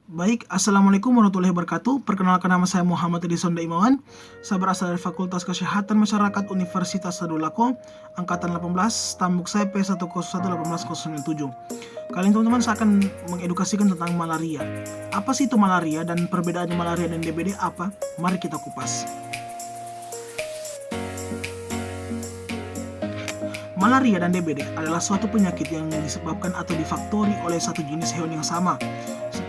Baik, Assalamualaikum warahmatullahi wabarakatuh. Perkenalkan, nama saya Muhammad Edison Daimawan. Saya berasal dari Fakultas Kesehatan Masyarakat Universitas Sadulako, Angkatan 18, tambuk saya P1011807. Kali ini teman-teman saya akan mengedukasikan tentang malaria. Apa sih itu malaria dan perbedaannya malaria dan DBD apa? Mari kita kupas. Malaria dan DBD adalah suatu penyakit yang disebabkan atau difaktori oleh satu jenis hewan yang sama.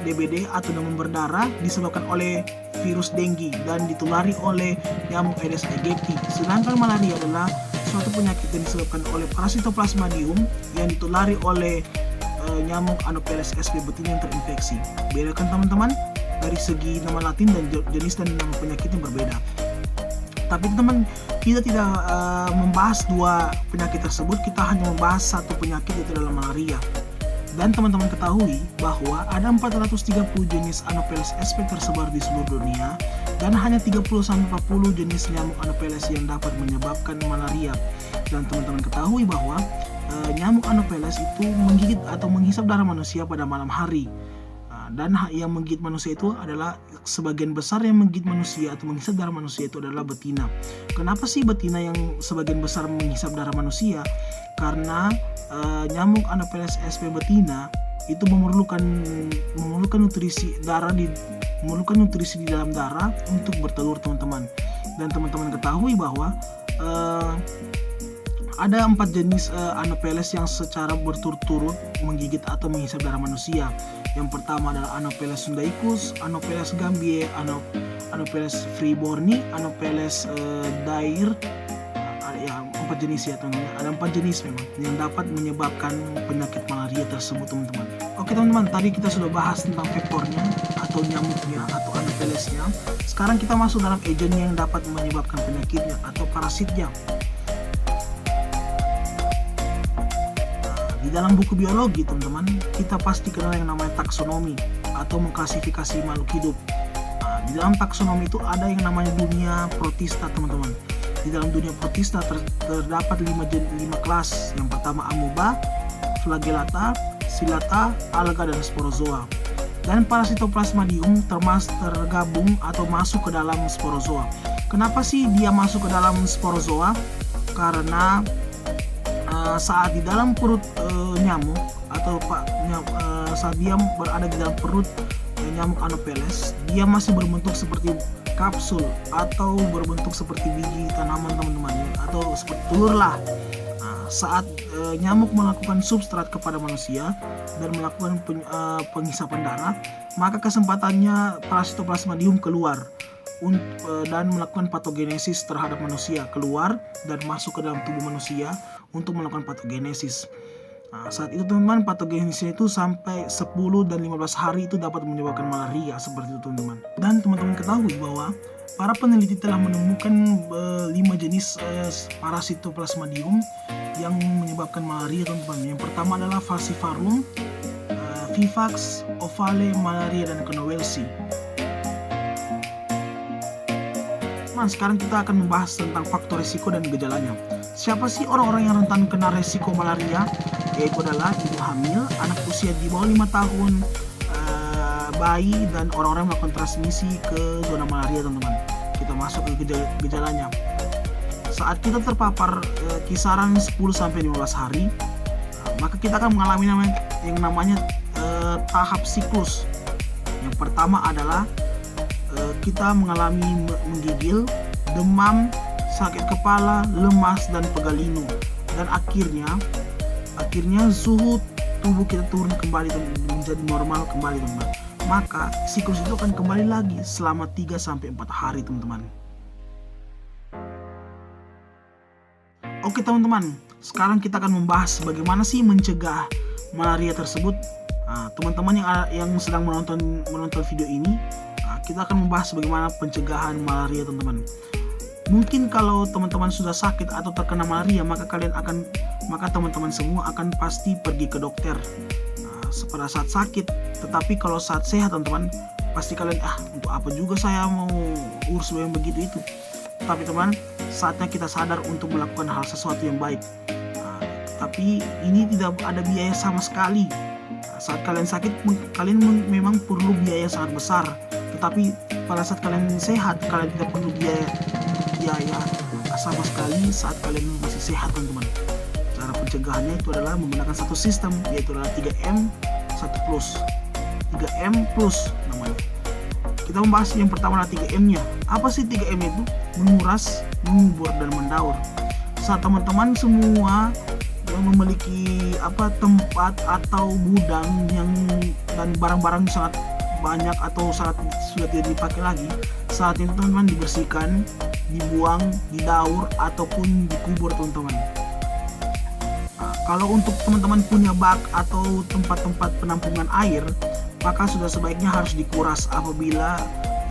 DBD atau demam berdarah disebabkan oleh virus dengue dan ditulari oleh nyamuk Aedes aegypti. Sedangkan malaria adalah suatu penyakit yang disebabkan oleh Parasitoplasmadium yang ditulari oleh nyamuk Anopheles sp betina yang terinfeksi. Bedakan teman-teman, dari segi nama latin dan jenis dan nama penyakitnya berbeda. Tapi teman, kita tidak membahas dua penyakit tersebut, kita hanya membahas satu penyakit, yaitu adalah malaria. Dan teman-teman ketahui bahwa ada 430 jenis Anopheles sp tersebar di seluruh dunia, dan hanya 30-40 jenis nyamuk Anopheles yang dapat menyebabkan malaria. Dan teman-teman ketahui bahwa nyamuk Anopheles itu menggigit atau menghisap darah manusia pada malam hari. Dan yang menggigit manusia itu adalah sebagian besar yang menggigit manusia atau menghisap darah manusia itu adalah betina. Kenapa sih betina yang sebagian besar menghisap darah manusia? Karena nyamuk Anopheles sp betina itu memerlukan nutrisi di dalam darah untuk bertelur, teman-teman. Dan teman-teman ketahui bahwa ada 4 jenis Anopheles yang secara berturut-turut menggigit atau menghisap darah manusia. Yang pertama adalah Anopheles sundaicus, Anopheles gambiae, Anopheles freeborni, Anopheles dair. Ya, 4 jenis ya teman-teman. Ada 4 jenis memang yang dapat menyebabkan penyakit malaria tersebut, teman-teman. Oke teman-teman, tadi kita sudah bahas tentang vektornya atau nyamuknya atau Anophelesnya. Sekarang kita masuk dalam agen yang dapat menyebabkan penyakitnya atau parasitnya. Di dalam buku biologi, teman-teman, kita pasti kenal yang namanya taksonomi atau mengklasifikasi makhluk hidup. Di dalam taksonomi itu ada yang namanya dunia protista, teman-teman. Di dalam dunia protista terdapat 5 kelas. Yang pertama amoeba, flagellata, silata, alga, dan sporozoa. Dan Parasitoplasmadium tergabung atau masuk ke dalam sporozoa. Kenapa sih dia masuk ke dalam sporozoa? Karena saat di dalam perut nyamuk atau saat dia berada di dalam perut nyamuk Anopheles, dia masih berbentuk seperti kapsul atau berbentuk seperti biji tanaman, teman-teman, atau seperti telur lah. Saat nyamuk melakukan substrat kepada manusia dan melakukan penghisapan darah, maka kesempatannya Parasitoplasmadium keluar dan melakukan patogenesis terhadap manusia, keluar dan masuk ke dalam tubuh manusia untuk melakukan patogenesis. Saat itu teman-teman, patogenesisnya itu sampai 10 dan 15 hari itu dapat menyebabkan malaria, seperti itu teman-teman. Dan teman-teman ketahui bahwa para peneliti telah menemukan 5 jenis Parasitoplasmadium yang menyebabkan malaria, teman-teman. Yang pertama adalah Falciparum, Vivax, Ovale, malaria, dan Knowelsi. Sekarang kita akan membahas tentang faktor risiko dan gejalanya. Siapa sih orang-orang yang rentan kena resiko malaria? Yaitu adalah ibu hamil, anak usia di bawah 5 tahun, bayi, dan orang-orang yang melakukan transmisi ke zona malaria, teman-teman. Kita masuk ke gejalanya. Saat kita terpapar kisaran 10-15 hari, maka kita akan mengalami yang namanya tahap siklus. Yang pertama adalah kita mengalami menggigil, demam, sakit kepala, lemas, dan pegal linu. Dan akhirnya suhu tubuh kita turun kembali menjadi normal kembali, teman-teman. Maka siklus itu akan kembali lagi selama 3-4 hari, teman-teman. Oke teman-teman, sekarang kita akan membahas bagaimana sih mencegah malaria tersebut. Teman-teman yang sedang menonton video ini, kita akan membahas bagaimana pencegahan malaria, teman-teman. Mungkin kalau teman-teman sudah sakit atau terkena malaria, maka teman-teman semua akan pasti pergi ke dokter pada saat sakit. Tetapi kalau saat sehat, teman-teman, pasti kalian untuk apa juga saya mau urus yang begitu itu. Tapi teman, saatnya kita sadar untuk melakukan hal sesuatu yang baik. Tapi ini tidak ada biaya sama sekali. Saat kalian sakit, kalian memang perlu biaya biaya sangat besar. Tetapi pada saat kalian sehat, kalian tidak perlu biaya sama sekali saat kalian masih sehat, teman-teman. Cara pencegahannya itu adalah menggunakan satu sistem, yaitu adalah 3M 1 plus. 3M plus namanya. Kita membahas yang pertama adalah 3M-nya. Apa sih 3M itu? Menguras, mengubur, dan mendaur. Saat teman-teman semua yang memiliki tempat atau gudang yang dan barang-barang sangat banyak atau saat sudah tidak dipakai lagi, saat itu teman-teman dibersihkan, dibuang, didaur, ataupun dikubur, teman-teman. Kalau untuk teman-teman punya bak atau tempat-tempat penampungan air, maka sudah sebaiknya harus dikuras. Apabila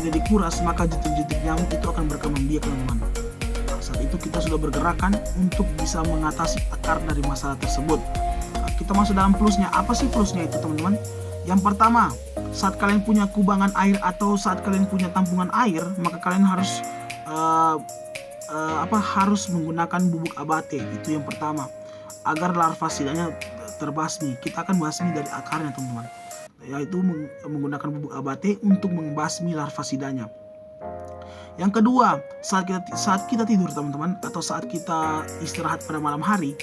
tidak dikuras, maka jentik-jentik nyamuk itu akan berkembang biak, teman-teman. Saat itu kita sudah bergerakan untuk bisa mengatasi akar dari masalah tersebut. Kita masuk dalam plusnya. Apa sih plusnya itu, teman-teman? Yang pertama, saat kalian punya kubangan air atau saat kalian punya tampungan air, maka kalian harus harus menggunakan bubuk abate. Itu yang pertama, agar larva sidanya terbasmi. Kita akan basmi dari akarnya, teman-teman, yaitu menggunakan bubuk abate untuk membasmi larva sidanya. Yang kedua, saat kita tidur, teman-teman, atau saat kita istirahat pada malam hari,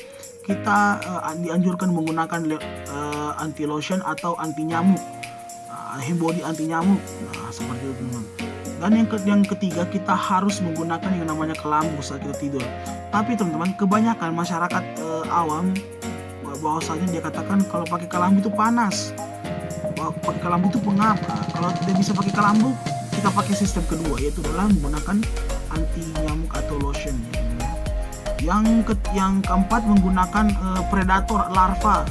kita dianjurkan menggunakan anti lotion atau anti nyamuk, hand body anti nyamuk, seperti itu, teman-teman. Dan yang ketiga, kita harus menggunakan yang namanya kelambu saat kita tidur. Tapi teman-teman, kebanyakan masyarakat awam bahwasanya dia katakan kalau pakai kelambu itu panas, pakai kelambu itu pengap. Kalau tidak bisa pakai kelambu, kita pakai sistem kedua, yaitu adalah menggunakan anti nyamuk atau lotion. Yang keempat, menggunakan predator larva.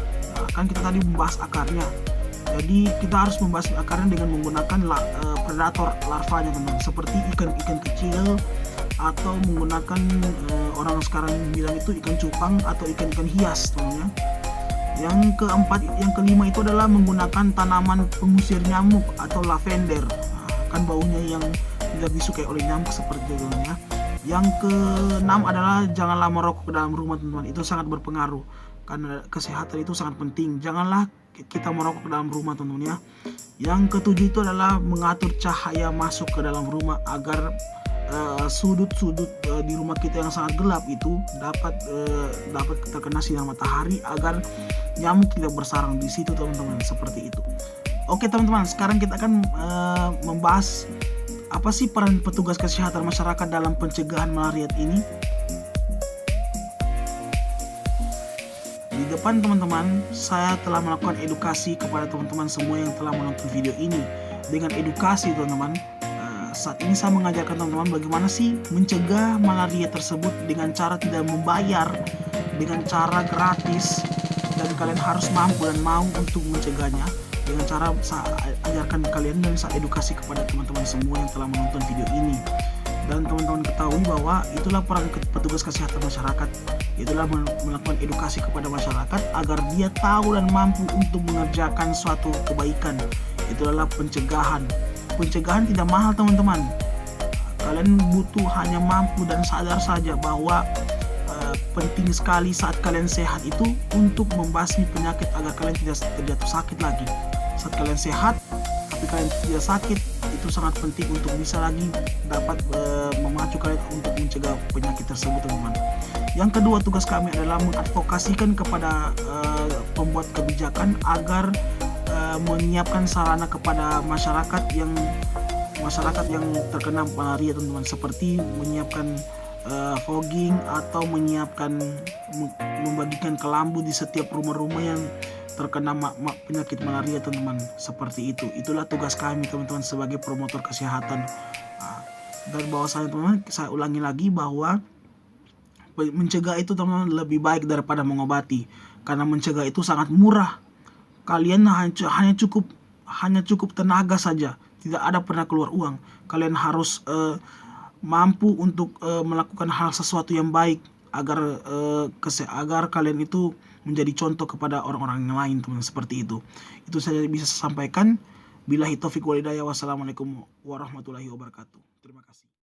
Kan kita tadi membahas akarnya, jadi kita harus membahas akarnya dengan menggunakan predator larvanya, teman-teman, seperti ikan-ikan kecil atau menggunakan orang sekarang bilang itu ikan cupang atau ikan-ikan hias, teman-teman. Yang kelima itu adalah menggunakan tanaman pengusir nyamuk atau lavender. Kan baunya yang tidak disukai oleh nyamuk seperti itu, ya. Yang keenam adalah janganlah merokok ke dalam rumah, teman-teman. Itu sangat berpengaruh karena kesehatan itu sangat penting. Janganlah kita merokok ke dalam rumah, teman-teman, ya. Yang ketujuh itu adalah mengatur cahaya masuk ke dalam rumah agar sudut-sudut di rumah kita yang sangat gelap itu dapat terkena sinar matahari agar nyamuk tidak bersarang di situ, teman-teman, seperti itu. Oke, teman-teman, sekarang kita akan membahas apa sih peran petugas kesehatan masyarakat dalam pencegahan malaria ini. Di depan teman-teman, saya telah melakukan edukasi kepada teman-teman semua yang telah menonton video ini. Dengan edukasi, teman-teman, saat ini saya mengajarkan teman-teman bagaimana sih mencegah malaria tersebut dengan cara tidak membayar, dengan cara gratis, dan kalian harus mampu dan mau untuk mencegahnya. Dengan cara saya ajarkan kalian dan saya edukasi kepada teman-teman semua yang telah menonton video ini. Dan teman-teman ketahui bahwa itulah peran petugas kesehatan masyarakat, itulah melakukan edukasi kepada masyarakat agar dia tahu dan mampu untuk mengerjakan suatu kebaikan. Itu adalah pencegahan. Pencegahan tidak mahal, teman-teman. Kalian butuh hanya mampu dan sadar saja bahwa penting sekali saat kalian sehat itu untuk membasmi penyakit agar kalian tidak terjatuh sakit lagi. Saat kalian sehat tapi kalian tidak sakit, itu sangat penting untuk bisa lagi dapat memacu kalian untuk mencegah penyakit tersebut, teman-teman. Yang kedua, tugas kami adalah mengadvokasikan kepada pembuat kebijakan agar menyiapkan sarana kepada masyarakat yang terkena malaria, teman-teman, seperti menyiapkan fogging atau membagikan kelambu di setiap rumah-rumah yang terkena penyakit malaria, teman-teman, seperti itu. Itulah tugas kami, teman-teman, sebagai promotor kesehatan. Dan bahwasanya, teman-teman, saya ulangi lagi bahwa mencegah itu, teman-teman, lebih baik daripada mengobati, karena mencegah itu sangat murah. Kalian hanya cukup tenaga saja, tidak ada pernah keluar uang. Kalian harus mampu untuk melakukan hal sesuatu yang baik agar kalian itu menjadi contoh kepada orang-orang yang lain, teman, seperti itu. Itu saja bisa saya sampaikan. Billahi taufiq wal hidayah. Wassalamualaikum warahmatullahi wabarakatuh. Terima kasih.